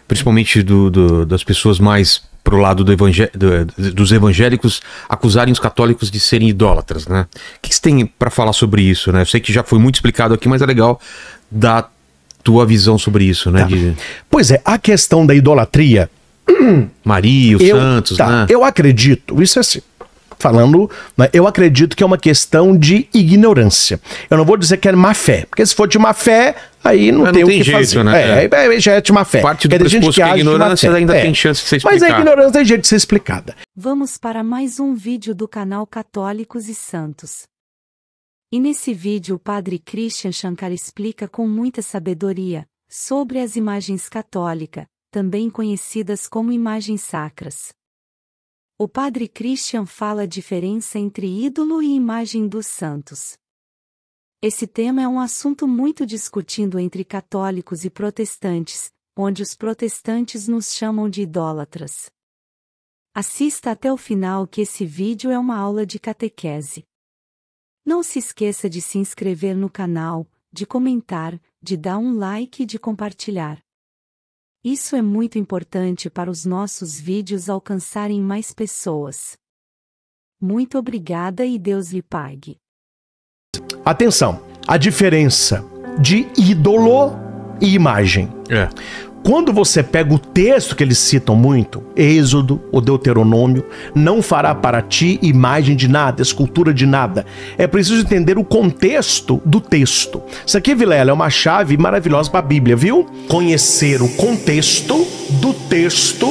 principalmente das pessoas mais pro lado dos evangélicos, acusarem os católicos de serem idólatras, né? O que você tem para falar sobre isso, né? Eu sei que já foi muito explicado aqui, mas é legal dar tua visão sobre isso, né? Tá. Pois é, a questão da idolatria... Maria, os santos, né? Eu acredito, isso é assim, falando, né, eu acredito que é uma questão de ignorância. Eu não vou dizer que é má fé, porque se for de má fé, aí não tem o que jeito, fazer. Né? Já é de má fé. Parte do pressuposto que a ignorância ainda tem chance de ser explicada. Mas a ignorância tem jeito de ser explicada. Vamos para mais um vídeo do canal Católicos e Santos. E nesse vídeo o padre Christian Shankar explica com muita sabedoria sobre as imagens católicas, também conhecidas como imagens sacras. O padre Christian fala a diferença entre ídolo e imagem dos santos. Esse tema é um assunto muito discutido entre católicos e protestantes, onde os protestantes nos chamam de idólatras. Assista até o final que esse vídeo é uma aula de catequese. Não se esqueça de se inscrever no canal, de comentar, de dar um like e de compartilhar. Isso é muito importante para os nossos vídeos alcançarem mais pessoas. Muito obrigada e Deus lhe pague. Atenção, a diferença de ídolo e imagem. Quando você pega o texto que eles citam muito, Êxodo, o Deuteronômio, não fará para ti imagem de nada, escultura de nada. É preciso entender o contexto do texto. Isso aqui, Vilela, é uma chave maravilhosa para a Bíblia, viu? Conhecer o contexto do texto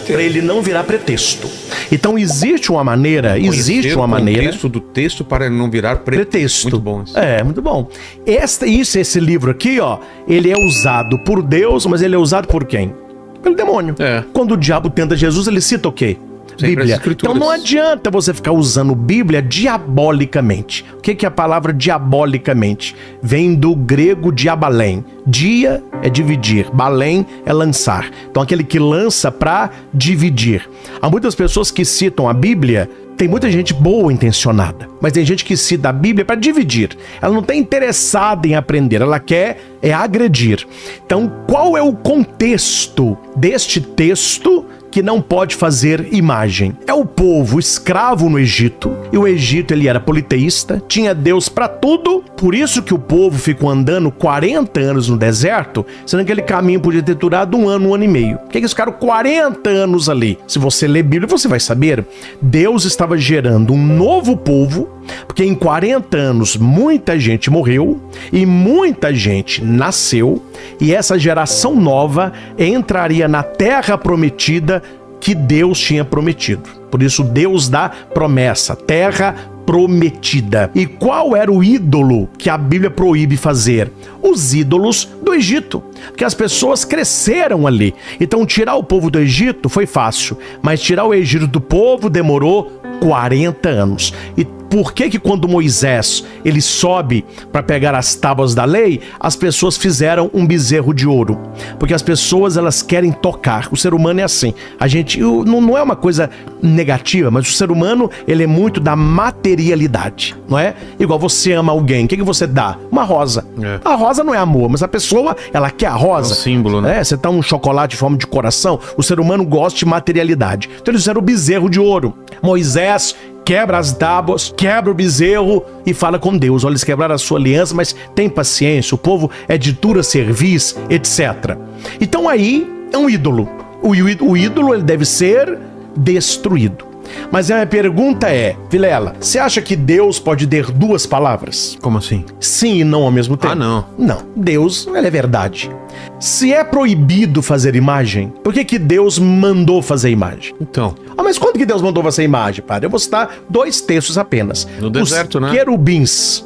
para ele não virar pretexto. Então existe uma maneira, o contexto do texto para não virar pretexto. Muito bom isso. Muito bom. Esse livro aqui, ó, ele é usado por Deus, mas ele é usado por quem? Pelo demônio. Quando o diabo tenta Jesus, ele cita o quê? Bíblia. Então não adianta você ficar usando Bíblia diabolicamente. O que é a palavra diabolicamente? Vem do grego diabalém. Dia é dividir, balém é lançar. Então aquele que lança para dividir. Há muitas pessoas que citam a Bíblia. Tem muita gente boa intencionada, mas tem gente que cita a Bíblia para dividir. Ela não está interessada em aprender, ela quer agredir. Então, qual é o contexto deste texto que não pode fazer imagem? É o povo escravo no Egito, e o Egito ele era politeísta, tinha Deus para tudo, por isso que o povo ficou andando 40 anos no deserto, sendo que aquele caminho podia ter durado um ano e meio. Por que eles ficaram 40 anos ali? Se você ler Bíblia, você vai saber. Deus estava gerando um novo povo, porque em 40 anos muita gente morreu e muita gente nasceu, e essa geração nova entraria na terra prometida que Deus tinha prometido. Por isso Deus dá promessa, terra prometida. E qual era o ídolo que a Bíblia proíbe fazer? Os ídolos do Egito, porque as pessoas cresceram ali. Então tirar o povo do Egito foi fácil, mas tirar o Egito do povo demorou 40 anos. E por que quando Moisés ele sobe para pegar as tábuas da lei, as pessoas fizeram um bezerro de ouro? Porque as pessoas elas querem tocar. O ser humano é assim. A gente não é uma coisa negativa, mas o ser humano ele é muito da materialidade, não é? Igual você ama alguém, o que você dá? Uma rosa. A rosa não é amor, mas a pessoa ela quer a rosa. É um símbolo, né? Você dá um chocolate em forma de coração. O ser humano gosta de materialidade. Então eles fizeram o bezerro de ouro. Moisés quebra as tábuas, quebra o bezerro e fala com Deus. Olha, eles quebraram a sua aliança, mas tem paciência, o povo é de dura cerviz, etc. Então aí é um ídolo. O ídolo ele deve ser destruído. Mas a minha pergunta é, Vilela, você acha que Deus pode ter duas palavras? Como assim? Sim e não ao mesmo tempo? Não. Não, Deus, ele é verdade. Se é proibido fazer imagem, por que Deus mandou fazer imagem? Então. Mas quando que Deus mandou fazer imagem, padre? Eu vou citar 2 textos apenas. No deserto, né? Os querubins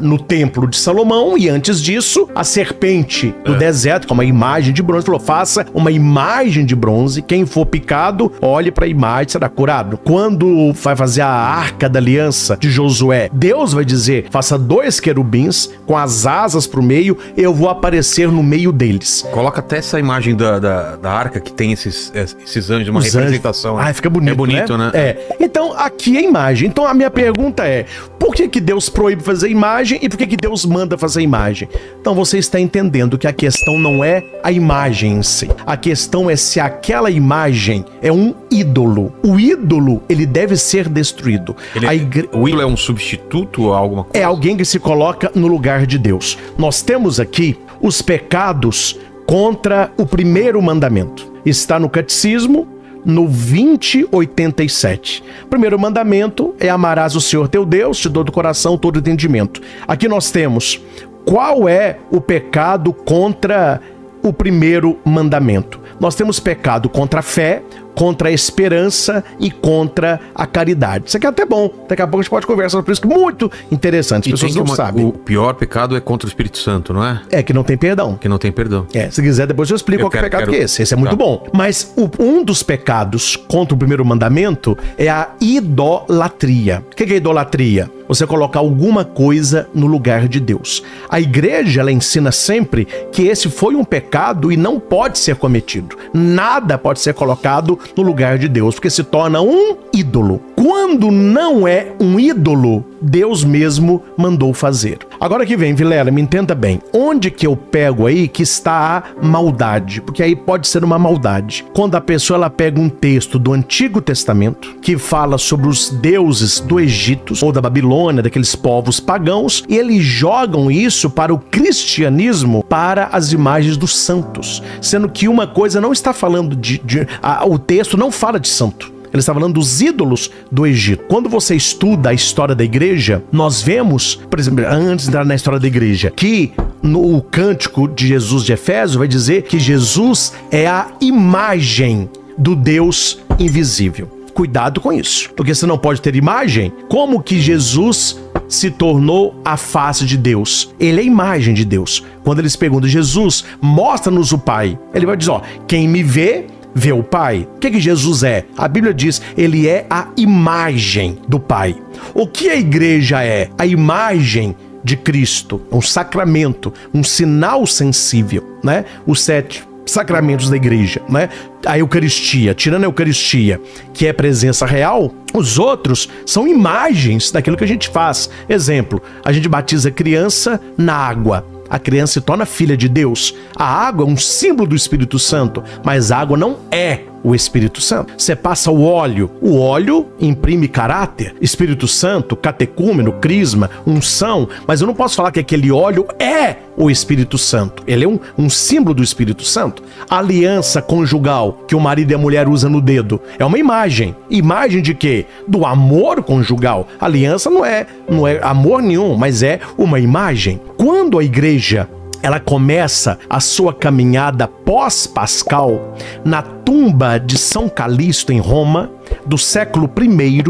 no templo de Salomão, e antes disso, a serpente do deserto, com uma imagem de bronze. Falou, faça uma imagem de bronze, quem for picado, olhe para a imagem, será curado. Quando vai fazer a arca da aliança de Josué, Deus vai dizer, faça 2 querubins com as asas pro meio, eu vou aparecer no meio deles. Coloca até essa imagem da arca que tem esses anjos, uma representação. Ah, fica bonito, é bonito, né? Então, aqui é a imagem. Então, a minha pergunta é, por que Deus proíbe fazer imagem e por que Deus manda fazer imagem? Então, você está entendendo que a questão não é a imagem em si. A questão é se aquela imagem é um ídolo. O ídolo, ele deve ser destruído. O ídolo é um substituto ou alguma coisa? É alguém que se coloca no lugar de Deus. Nós temos aqui os pecados contra o primeiro mandamento. Está no Catecismo, no 2087. O primeiro mandamento é amarás o Senhor teu Deus de todo o coração, todo o entendimento. Aqui nós temos qual é o pecado contra o primeiro mandamento. Nós temos pecado contra a fé, contra a esperança e contra a caridade. Isso aqui é até bom. Daqui a pouco a gente pode conversar sobre isso, que é muito interessante. As pessoas não sabem. O pior pecado é contra o Espírito Santo, não é? É, que não tem perdão. Que não tem perdão. Se quiser, depois eu explico qual é o pecado que é esse. Esse é muito bom. Mas um dos pecados contra o primeiro mandamento é a idolatria. O que é idolatria? Você colocar alguma coisa no lugar de Deus. A igreja, ela ensina sempre que esse foi um pecado e não pode ser cometido. Nada pode ser colocado no lugar de Deus, porque se torna um ídolo. Quando não é um ídolo, Deus mesmo mandou fazer. Agora que vem, Vilela, me entenda bem. Onde que eu pego aí que está a maldade? Porque aí pode ser uma maldade. Quando a pessoa ela pega um texto do Antigo Testamento que fala sobre os deuses do Egito ou da Babilônia, daqueles povos pagãos, e eles jogam isso para o cristianismo, para as imagens dos santos, sendo que uma coisa não está falando o texto não fala de santo. Ele está falando dos ídolos do Egito. Quando você estuda a história da igreja, nós vemos, por exemplo, antes de entrar na história da igreja, que no cântico de Jesus de Efésio vai dizer que Jesus é a imagem do Deus invisível. Cuidado com isso, porque você não pode ter imagem. Como que Jesus se tornou a face de Deus? Ele é a imagem de Deus. Quando eles perguntam, Jesus, mostra-nos o Pai. Ele vai dizer, quem me vê o Pai. O que Jesus é? A Bíblia diz, ele é a imagem do Pai. O que a igreja é? A imagem de Cristo, um sacramento, um sinal sensível, né? Os 7 sacramentos da igreja, né? A Eucaristia, tirando a Eucaristia, que é presença real, os outros são imagens daquilo que a gente faz. Exemplo, a gente batiza a criança na água. A criança se torna filha de Deus. A água é um símbolo do Espírito Santo, mas a água não é o Espírito Santo. Você passa o óleo imprime caráter. Espírito Santo, catecúmeno, crisma, unção, mas eu não posso falar que aquele óleo é o Espírito Santo. Ele é um símbolo do Espírito Santo. A aliança conjugal que o marido e a mulher usam no dedo é uma imagem. Imagem de quê? Do amor conjugal. A aliança não é amor nenhum, mas é uma imagem. Quando a igreja ela começa a sua caminhada pós-pascal na tumba de São Calixto em Roma, do século I,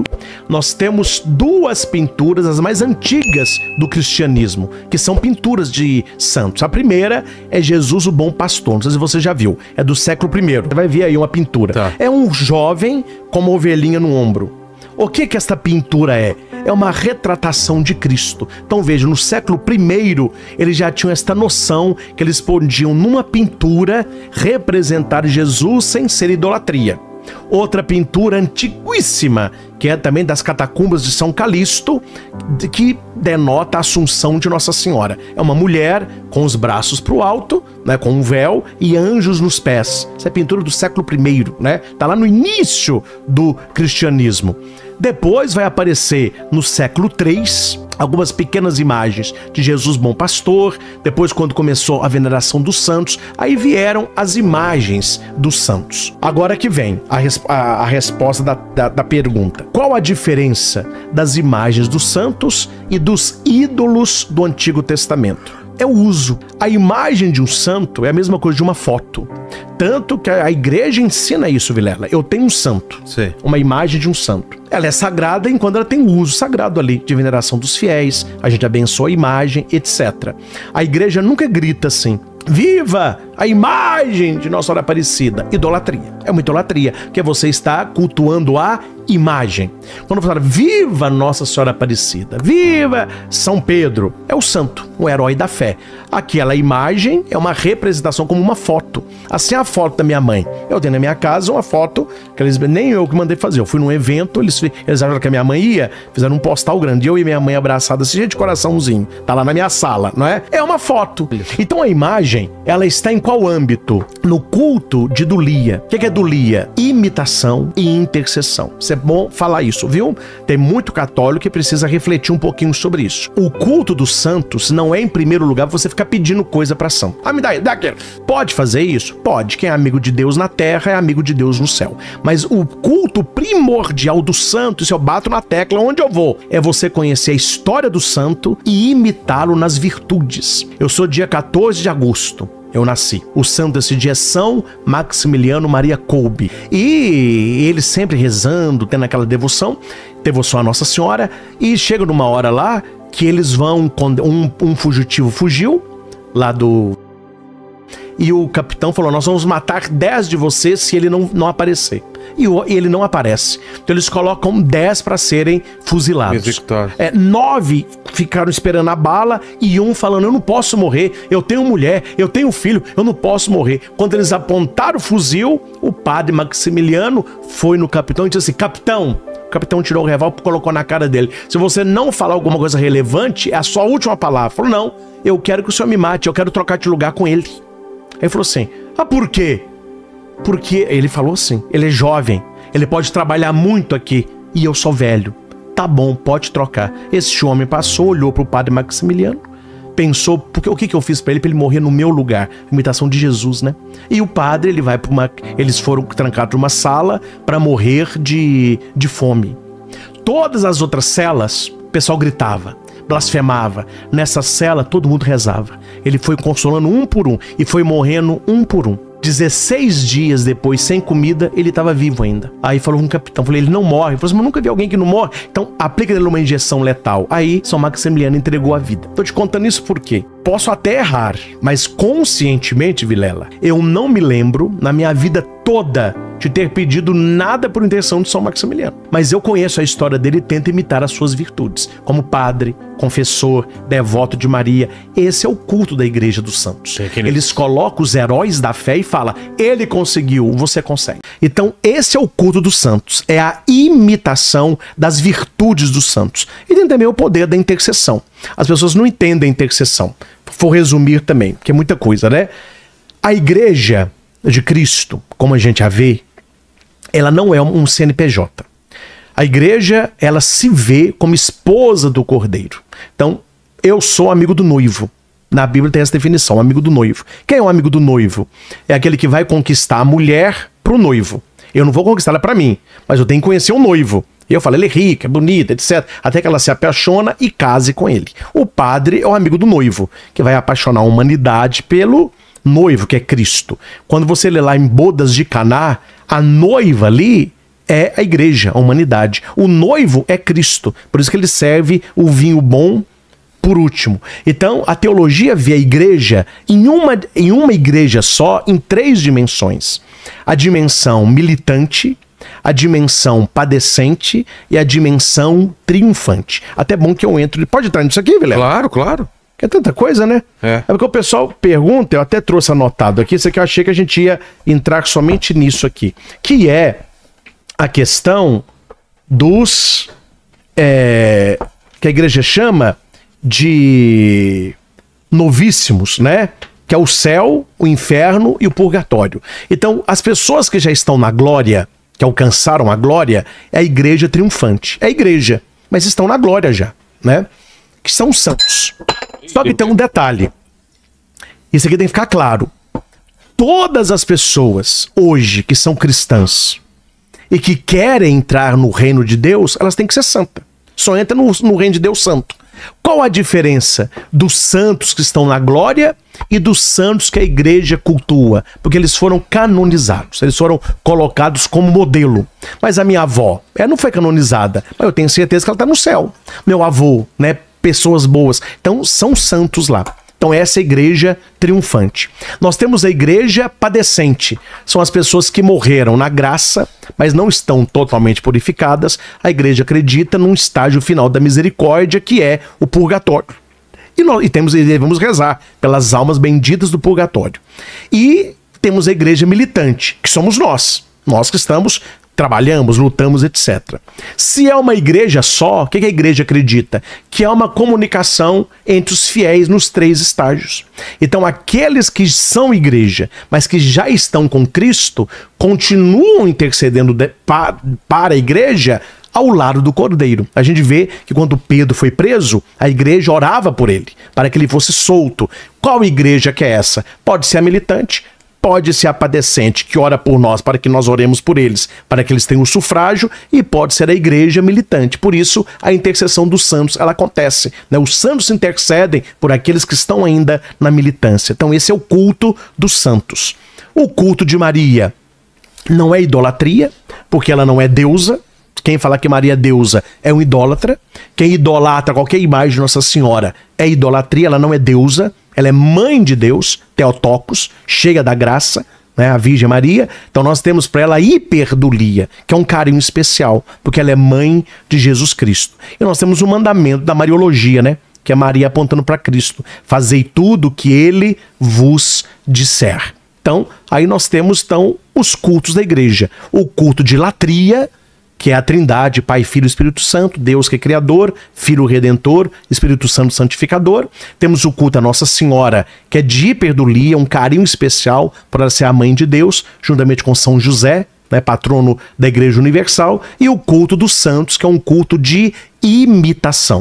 nós temos 2 pinturas, as mais antigas do cristianismo, que são pinturas de santos. A primeira é Jesus o Bom Pastor, não sei se você já viu, é do século I. Você vai ver aí uma pintura. Tá. É um jovem com uma ovelhinha no ombro. O que esta pintura é? É uma retratação de Cristo. Então veja, no século I, eles já tinham esta noção que eles podiam, numa pintura, representar Jesus sem ser idolatria. Outra pintura antiguíssima, que é também das catacumbas de São Calixto, que denota a Assunção de Nossa Senhora. É uma mulher com os braços para o alto, né, com um véu e anjos nos pés. Essa é a pintura do século I, né? Tá lá no início do cristianismo. Depois vai aparecer no século III algumas pequenas imagens de Jesus Bom Pastor. Depois, quando começou a veneração dos santos, aí vieram as imagens dos santos. Agora que vem a resposta da pergunta. Qual a diferença das imagens dos santos e dos ídolos do Antigo Testamento? É o uso. A imagem de um santo é a mesma coisa de uma foto. Tanto que a igreja ensina isso, Vilela. Eu tenho um santo, sim, uma imagem de um santo. Ela é sagrada enquanto ela tem o uso sagrado ali, de veneração dos fiéis, a gente abençoa a imagem, etc. A igreja nunca grita assim, viva a imagem de Nossa Senhora Aparecida. Idolatria. É uma idolatria, que você está cultuando a imagem. Quando você fala, viva Nossa Senhora Aparecida, viva São Pedro, é o santo, o herói da fé. Aquela imagem é uma representação como uma foto. Assim, a foto da minha mãe. Eu tenho na minha casa uma foto, que eles, nem eu que mandei fazer, eu fui num evento, eles acharam que a minha mãe ia, fizeram um postal grande, eu e minha mãe abraçadas, assim, de coraçãozinho, tá lá na minha sala, não é? É uma foto. Então a imagem, ela está em qual âmbito? No culto de dulia. O que é dulia? Imitação e intercessão. Isso é bom falar isso, viu? Tem muito católico que precisa refletir um pouquinho sobre isso. O culto dos santos não é, em primeiro lugar, você ficar pedindo coisa pra santo. Ah, me dá aquilo. Pode fazer isso? Pode. Quem é amigo de Deus na terra é amigo de Deus no céu. Mas o culto primordial do santo, isso eu bato na tecla onde eu vou, é você conhecer a história do santo e imitá-lo nas virtudes. Eu sou dia 14 de agosto. Eu nasci. O santo desse dia é São Maximiliano Maria Kolbe. E ele sempre rezando, tendo aquela devoção à Nossa Senhora. E chega numa hora lá que eles vão, um fugitivo fugiu lá do... E o capitão falou, nós vamos matar 10 de vocês se ele não aparecer. E ele não aparece. Então eles colocam 10 para serem fuzilados. 9 ficaram esperando a bala e um falando, eu não posso morrer, eu tenho mulher, eu tenho filho, eu não posso morrer. Quando eles apontaram o fuzil, o padre Maximiliano foi no capitão e disse assim, capitão, o capitão tirou o revólver e colocou na cara dele. Se você não falar alguma coisa relevante, é a sua última palavra. Falou, não, eu quero que o senhor me mate, eu quero trocar de lugar com ele. Aí ele falou assim, ah, por quê? Porque, ele falou assim, ele é jovem, ele pode trabalhar muito aqui, e eu sou velho. Tá bom, pode trocar. Esse homem passou, olhou pro padre Maximiliano, pensou, porque o que eu fiz pra ele morrer no meu lugar? Imitação de Jesus, né? E o padre, ele vai pra eles foram trancados numa sala para morrer de fome. Todas as outras celas, o pessoal gritava, blasfemava. Nessa cela, todo mundo rezava. Ele foi consolando um por um e foi morrendo um por um. 16 dias depois, sem comida, ele estava vivo ainda. Aí falou um capitão, falei, ele não morre. Ele falou assim, mas nunca vi alguém que não morre. Então, aplica nele uma injeção letal. Aí, São Maximiliano entregou a vida. Tô te contando isso por quê? Posso até errar, mas conscientemente, Vilela, eu não me lembro, na minha vida toda, de ter pedido nada por intenção de São Maximiliano. Mas eu conheço a história dele e tento imitar as suas virtudes. Como padre, confessor, devoto de Maria. Esse é o culto da Igreja dos Santos. Eles colocam os heróis da fé e falam, ele conseguiu, você consegue. Então, esse é o culto dos santos. É a imitação das virtudes dos santos. E tem também o poder da intercessão. As pessoas não entendem a intercessão. Vou resumir também, porque é muita coisa, né? A Igreja de Cristo, como a gente a vê, ela não é um CNPJ. A igreja, ela se vê como esposa do Cordeiro. Então, eu sou amigo do noivo. Na Bíblia tem essa definição, amigo do noivo. Quem é o amigo do noivo? É aquele que vai conquistar a mulher pro noivo. Eu não vou conquistar ela pra mim, mas eu tenho que conhecer o noivo. E eu falo, ele é rico, é bonito, etc. Até que ela se apaixona e case com ele. O padre é o amigo do noivo, que vai apaixonar a humanidade pelo noivo, que é Cristo. Quando você lê lá em Bodas de Caná, a noiva ali é a igreja, a humanidade. O noivo é Cristo. Por isso que ele serve o vinho bom por último. Então, a teologia vê a igreja em uma igreja só, em 3 dimensões. A dimensão militante, a dimensão padecente e a dimensão triunfante. Até bom que eu entro... Pode entrar nisso aqui, Vilela? Claro, claro. É tanta coisa, né? É porque o pessoal pergunta, eu até trouxe anotado aqui, isso aqui eu achei que a gente ia entrar somente nisso aqui, que é a questão dos... que a igreja chama de novíssimos, né? Que é o céu, o inferno e o purgatório. Então, as pessoas que já estão na glória, que alcançaram a glória, é a igreja triunfante. É a igreja, mas estão na glória já, né? Que são santos. Só que tem um detalhe. Isso aqui tem que ficar claro. Todas as pessoas hoje que são cristãs e que querem entrar no reino de Deus, elas têm que ser santas. Só entra no reino de Deus santo. Qual a diferença dos santos que estão na glória e dos santos que a igreja cultua? Porque eles foram canonizados, eles foram colocados como modelo. Mas a minha avó, ela não foi canonizada, mas eu tenho certeza que ela está no céu. Meu avô, né? Pessoas boas. Então, são santos lá. Então essa é a igreja triunfante. Nós temos a igreja padecente. São as pessoas que morreram na graça, mas não estão totalmente purificadas. A igreja acredita num estágio final da misericórdia, que é o purgatório. E devemos rezar pelas almas benditas do purgatório. E temos a igreja militante, que somos nós. Nós que estamos... trabalhamos, lutamos, etc. Se é uma igreja só, o que a igreja acredita? Que é uma comunicação entre os fiéis nos 3 estágios. Então, aqueles que são igreja, mas que já estão com Cristo, continuam intercedendo para a igreja ao lado do Cordeiro. A gente vê que quando Pedro foi preso, a igreja orava por ele, para que ele fosse solto. Qual igreja que é essa? Pode ser a militante, pode ser a padecente, que ora por nós para que nós oremos por eles, para que eles tenham o sufrágio, e pode ser a igreja militante. Por isso, a intercessão dos santos, ela acontece, né? Os santos intercedem por aqueles que estão ainda na militância. Então esse é o culto dos santos. O culto de Maria não é idolatria, porque ela não é deusa. Quem fala que Maria é deusa é um idólatra. Quem idolatra qualquer imagem de Nossa Senhora é idolatria, ela não é deusa. Ela é mãe de Deus, Theotokos, cheia da graça, né, a Virgem Maria. Então nós temos para ela a hiperdulia, que é um carinho especial, porque ela é mãe de Jesus Cristo. E nós temos o mandamento da Mariologia, né, que é Maria apontando para Cristo. Fazei tudo o que ele vos disser. Então, aí nós temos os cultos da igreja. O culto de latria, que é a Trindade, Pai, Filho e Espírito Santo, Deus que é Criador, Filho Redentor, Espírito Santo Santificador. Temos o culto a Nossa Senhora, que é de hiperdulia, um carinho especial por ela ser a mãe de Deus, juntamente com São José, né, patrono da Igreja Universal, e o culto dos santos, que é um culto de imitação.